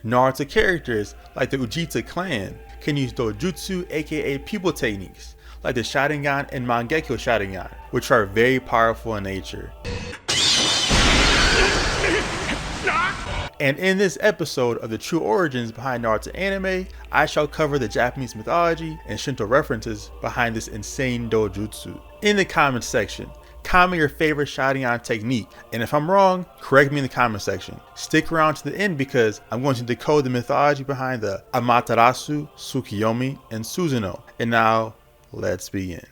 Naruto characters like the Uchiha clan can use dojutsu, aka pupil techniques, like the Sharingan and Mangekyo Sharingan, which are very powerful in nature. And in this episode of the true origins behind Naruto anime, I shall cover the Japanese mythology and Shinto references behind this insane dojutsu. In the comments section, comment your favorite Sharingan technique, and if I'm wrong, correct me in the comment section. Stick around to the end because I'm going to decode the mythology behind the Amaterasu, Tsukiyomi, and Susanoo. And now, let's begin.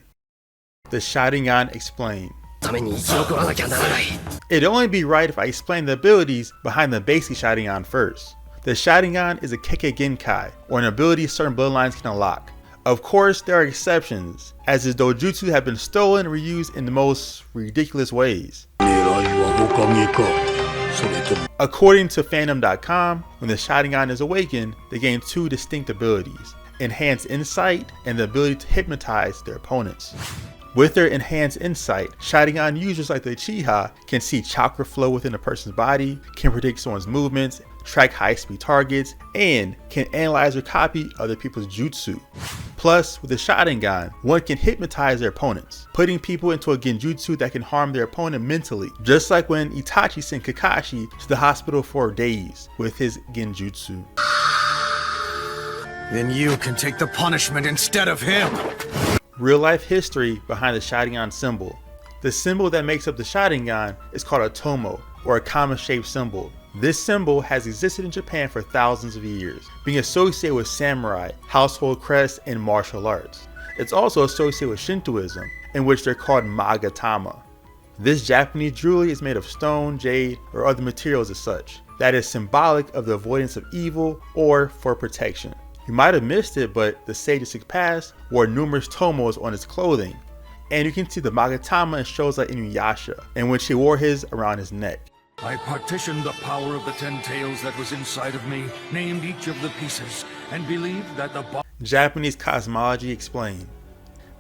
The Sharingan Explained. It'd only be right if I explain the abilities behind the basic Sharingan first. The Sharingan is a Kekkei Genkai, or an ability certain bloodlines can unlock. Of course, there are exceptions, as his dojutsu have been stolen and reused in the most ridiculous ways. According to fandom.com, when the Sharingan is awakened, they gain two distinct abilities: enhanced insight and the ability to hypnotize their opponents. With their enhanced insight, Sharingan users like the Uchiha can see chakra flow within a person's body, can predict someone's movements, track high-speed targets, and can analyze or copy other people's jutsu. Plus, with the Sharingan, one can hypnotize their opponents, putting people into a genjutsu that can harm their opponent mentally, just like when Itachi sent Kakashi to the hospital for days with his genjutsu. Then you can take the punishment instead of him! Real life history behind the Sharingan symbol. The symbol that makes up the Sharingan is called a tomo, or a comma-shaped symbol. This symbol has existed in Japan for thousands of years, being associated with samurai, household crests, and martial arts. It's also associated with Shintoism, in which they're called magatama. This Japanese jewelry is made of stone, jade, or other materials as such, that is symbolic of the avoidance of evil or for protection. You might have missed it, but the sage of Six Paths wore numerous tomos on his clothing, and you can see the magatama in shows like Inuyasha, in which he wore his around his neck. I partitioned the power of the 10 tails that was inside of me, named each of the pieces, and believed that the Japanese Cosmology Explained.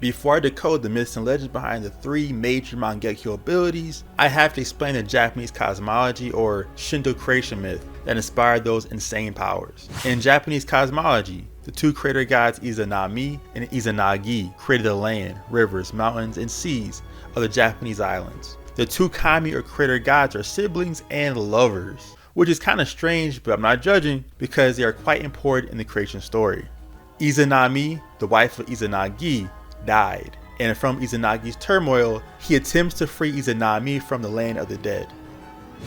Before I decode the myths and legends behind the three major Mangekyo abilities, I have to explain the Japanese cosmology or Shinto creation myth that inspired those insane powers. In Japanese cosmology, the two creator gods Izanami and Izanagi created the land, rivers, mountains, and seas of the Japanese islands. The two kami or creator gods are siblings and lovers, which is kind of strange, but I'm not judging because they are quite important in the creation story. Izanami, the wife of Izanagi, died, and from Izanagi's turmoil, he attempts to free Izanami from the land of the dead.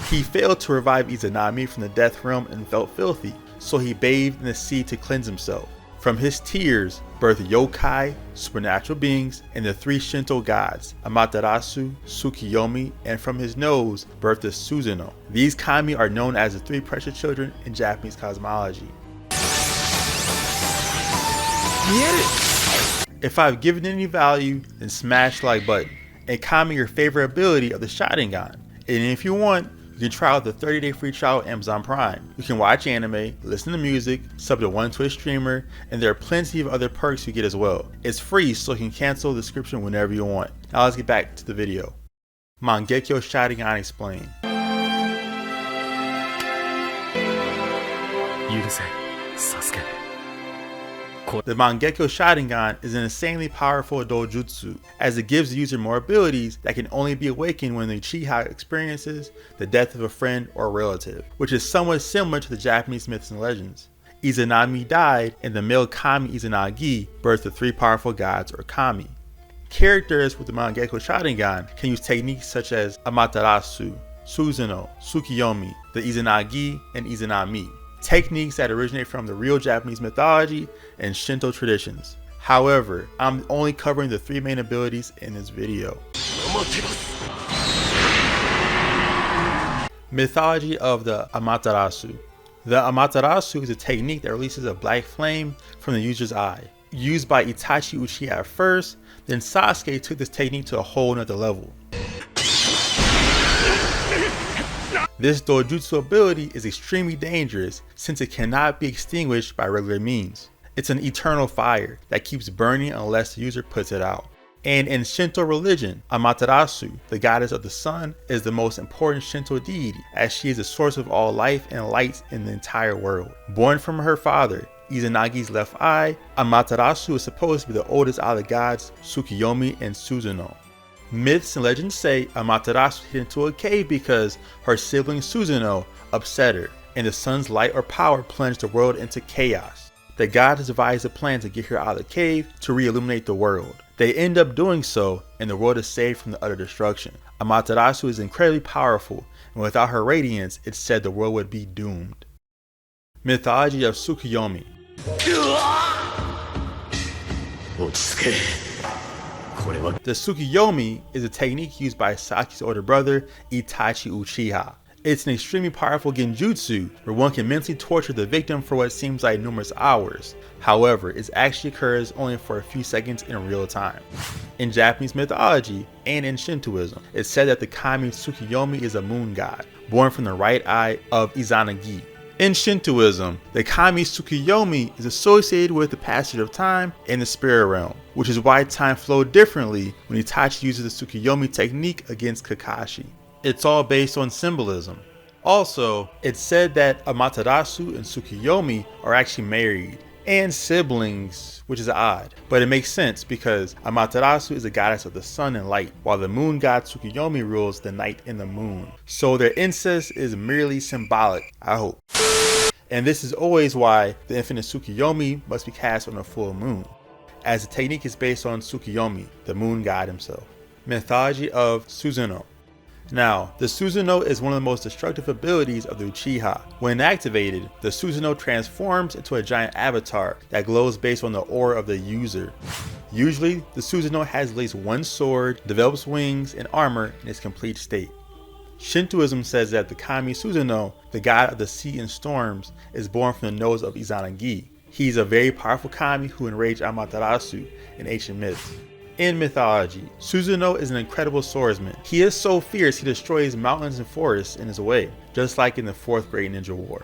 He failed to revive Izanami from the death realm and felt filthy, so he bathed in the sea to cleanse himself. From his tears birthed yokai, supernatural beings, and the three Shinto gods, Amaterasu, Tsukiyomi, and from his nose birthed the Susanoo. These kami are known as the three precious children in Japanese cosmology. Get it! If I've given any value, then smash the like button and comment your favorite ability of the Sharingan. And if you want, you can try out the 30-day free trial on Amazon Prime. You can watch anime, listen to music, sub to one Twitch streamer, and there are plenty of other perks you get as well. It's free, so you can cancel the subscription whenever you want. Now let's get back to the video. Mangekyo Sharingan Explained. The Mangekyo Sharingan is an insanely powerful dojutsu, as it gives the user more abilities that can only be awakened when the Uchiha experiences the death of a friend or relative, which is somewhat similar to the Japanese myths and legends. Izanami died, and the male kami Izanagi birthed the three powerful gods or kami. Characters with the Mangekyo Sharingan can use techniques such as Amaterasu, Susanoo, Tsukiyomi, the Izanagi, and Izanami. Techniques that originate from the real Japanese mythology and Shinto traditions. However, I'm only covering the three main abilities in this video. Mythology of the Amaterasu. The Amaterasu is a technique that releases a black flame from the user's eye. Used by Itachi Uchiha at first, then Sasuke took this technique to a whole nother level. This dojutsu ability is extremely dangerous since it cannot be extinguished by regular means. It's an eternal fire that keeps burning unless the user puts it out. And in Shinto religion, Amaterasu, the goddess of the sun, is the most important Shinto deity, as she is the source of all life and light in the entire world. Born from her father, Izanagi's left eye, Amaterasu is supposed to be the oldest out of the gods Tsukuyomi and Susanoo. Myths and legends say Amaterasu hid into a cave because her sibling Susanoo upset her, and the sun's light or power plunged the world into chaos. The gods devised a plan to get her out of the cave to re-illuminate the world. They end up doing so, and the world is saved from the utter destruction. Amaterasu is incredibly powerful, and without her radiance, it's said the world would be doomed. Mythology of Tsukuyomi. The Tsukuyomi is a technique used by Saki's older brother, Itachi Uchiha. It's an extremely powerful genjutsu where one can mentally torture the victim for what seems like numerous hours. However, it actually occurs only for a few seconds in real time. In Japanese mythology and in Shintoism, it's said that the kami Tsukuyomi is a moon god, born from the right eye of Izanagi. In Shintoism, the kami Tsukuyomi is associated with the passage of time in the spirit realm, which is why time flowed differently when Itachi uses the Tsukuyomi technique against Kakashi. It's all based on symbolism. Also, it's said that Amaterasu and Tsukuyomi are actually married and siblings, which is odd, but it makes sense because Amaterasu is a goddess of the sun and light, while the moon god Tsukuyomi rules the night and the moon. So their incest is merely symbolic, I hope. And this is always why the infinite Tsukuyomi must be cast on a full moon, as the technique is based on Tsukuyomi, the moon god himself. Mythology of Susanoo. Now, the Susanoo is one of the most destructive abilities of the Uchiha. When activated, the Susanoo transforms into a giant avatar that glows based on the aura of the user. Usually, the Susanoo has at least one sword, develops wings, and armor in its complete state. Shintoism says that the kami Susanoo, the god of the sea and storms, is born from the nose of Izanagi. He's a very powerful kami who enraged Amaterasu in ancient myths. In mythology, Susanoo is an incredible swordsman. He is so fierce he destroys mountains and forests in his way, just like in the 4th Great Ninja War.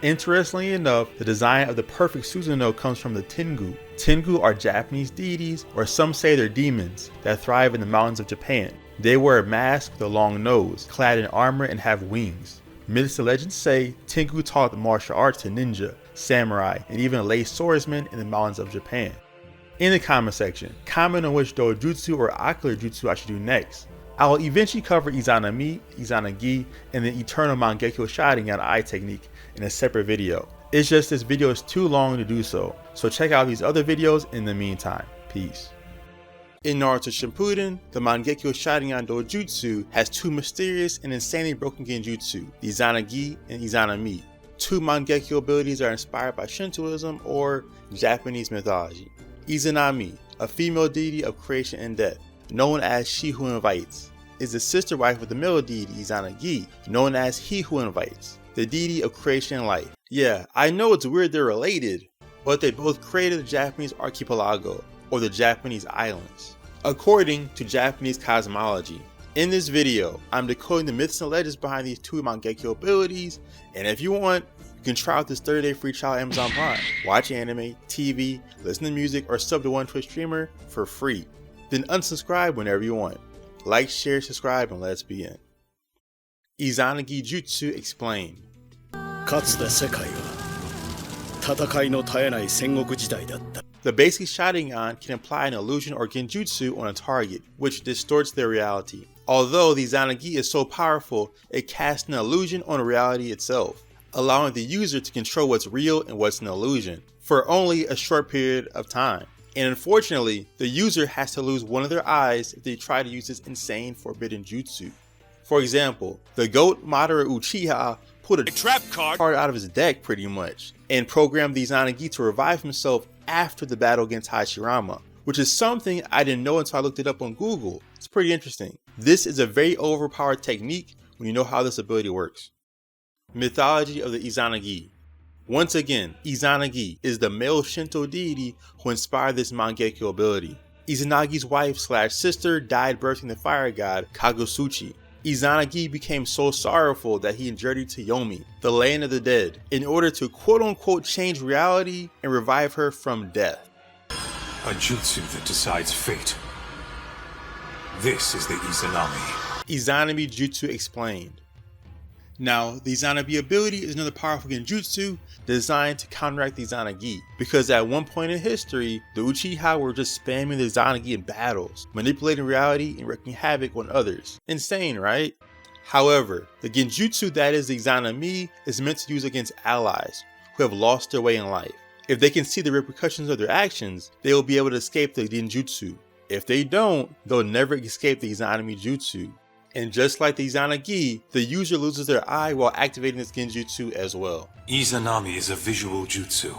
Interestingly enough, the design of the perfect Susanoo comes from the Tengu. Tengu are Japanese deities, or some say they're demons, that thrive in the mountains of Japan. They wear a mask with a long nose, clad in armor and have wings. Myths and legends say Tengu taught the martial arts to ninja, samurai, and even lay swordsmen in the mountains of Japan. In the comment section, comment on which dojutsu or ocular jutsu I should do next. I will eventually cover Izanami, Izanagi, and the eternal Mangekyo Sharingan eye technique in a separate video. It's just this video is too long to do so check out these other videos in the meantime. Peace. In Naruto Shippuden, the Mangekyo Sharingan dojutsu has two mysterious and insanely broken genjutsu, the Izanagi and Izanami. Two Mangekyo abilities are inspired by Shintoism or Japanese mythology. Izanami, a female deity of creation and death, known as She Who Invites, is the sister wife of the male deity Izanagi, known as He Who Invites, the deity of creation and life. Yeah, I know it's weird they're related, but they both created the Japanese archipelago, or the Japanese islands, according to Japanese cosmology. In this video, I'm decoding the myths and legends behind these two Mangekyo abilities, and if you want, you can try out this 30-day free trial at Amazon Prime. Watch anime, TV, listen to music, or sub to one Twitch streamer for free. Then unsubscribe whenever you want. Like, share, subscribe, and let's begin. Izanagi Jutsu Explained. The basic Sharingan can apply an illusion or genjutsu on a target, which distorts their reality. Although the Izanagi is so powerful, it casts an illusion on reality itself, allowing the user to control what's real and what's an illusion, for only a short period of time. And unfortunately, the user has to lose one of their eyes if they try to use this insane forbidden jutsu. For example, the GOAT Madara Uchiha pulled a trap card out of his deck pretty much, and programmed the Izanagi to revive himself after the battle against Hashirama, which is something I didn't know until I looked it up on Google. It's pretty interesting. This is a very overpowered technique when you know how this ability works. Mythology of the Izanagi. Once again, Izanagi is the male Shinto deity who inspired this Mangekyo ability. Izanagi's wife/sister died birthing the fire god Kagosuchi. Izanagi became so sorrowful that he journeyed to Yomi, the land of the dead, in order to quote-unquote change reality and revive her from death. A jutsu that decides fate. This is the Izanami. Izanami Jutsu Explained. Now, the Izanami ability is another powerful genjutsu designed to counteract the Izanagi, because at one point in history, the Uchiha were just spamming the Izanagi in battles, manipulating reality and wreaking havoc on others. Insane, right? However, the genjutsu that is the Izanami is meant to use against allies who have lost their way in life. If they can see the repercussions of their actions, they will be able to escape the genjutsu. If they don't, they'll never escape the Izanami jutsu. And just like the Izanagi, the user loses their eye while activating this genjutsu as well. Izanami is a visual jutsu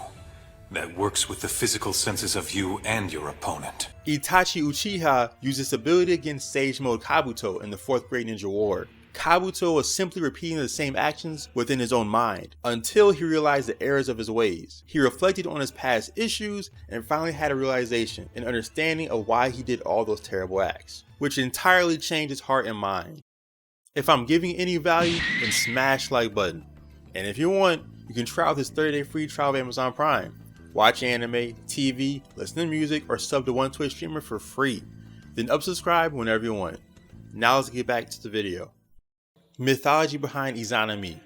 that works with the physical senses of you and your opponent. Itachi Uchiha used this ability against Sage Mode Kabuto in the 4th Great Ninja War. Kabuto was simply repeating the same actions within his own mind until he realized the errors of his ways. He reflected on his past issues and finally had a realization and understanding of why he did all those terrible acts, which entirely changed his heart and mind. If I'm giving any value, then smash like button. And if you want, you can try out this 30-day free trial of Amazon Prime. Watch anime, TV, listen to music, or sub to one Twitch streamer for free. Then unsubscribe whenever you want. Now let's get back to the video. Mythology behind Izanami.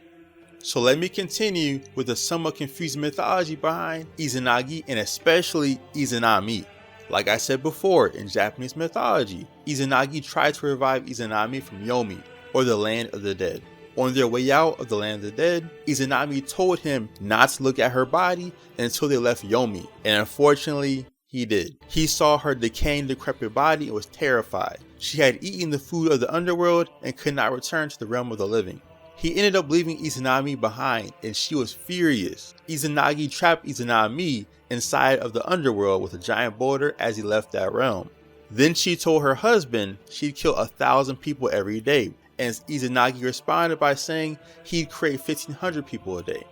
So let me continue with the somewhat confusing mythology behind Izanagi and especially Izanami. Like I said before, in Japanese mythology, Izanagi tried to revive Izanami from Yomi, or the land of the dead. On their way out of the land of the dead, Izanami told him not to look at her body until they left Yomi, and unfortunately, he did. He saw her decaying, decrepit body and was terrified. She had eaten the food of the underworld and could not return to the realm of the living. He ended up leaving Izanami behind and she was furious. Izanagi trapped Izanami inside of the underworld with a giant boulder as he left that realm. Then she told her husband she'd kill 1,000 people every day, and Izanagi responded by saying he'd create 1,500 people a day.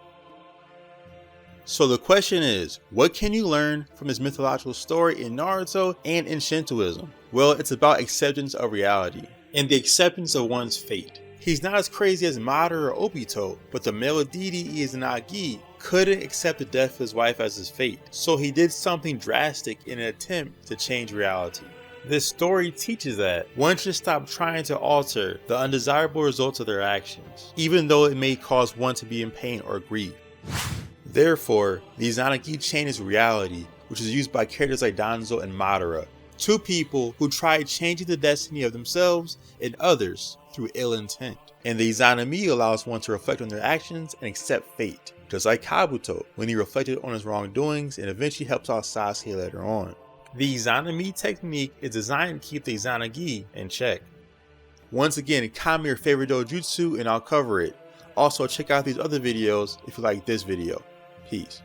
So the question is, what can you learn from his mythological story in Naruto and in Shintoism? Well, it's about acceptance of reality and the acceptance of one's fate. He's not as crazy as Madara or Obito, but the male deity Izanagi couldn't accept the death of his wife as his fate, so he did something drastic in an attempt to change reality. This story teaches that one should stop trying to alter the undesirable results of their actions, even though it may cause one to be in pain or grief. Therefore, the Izanagi changes reality, which is used by characters like Danzo and Madara, two people who tried changing the destiny of themselves and others through ill intent. And the Izanami allows one to reflect on their actions and accept fate, just like Kabuto when he reflected on his wrongdoings and eventually helps out Sasuke later on. The Izanami technique is designed to keep the Izanagi in check. Once again, comment your favorite dojutsu and I'll cover it. Also, check out these other videos if you like this video. Peace.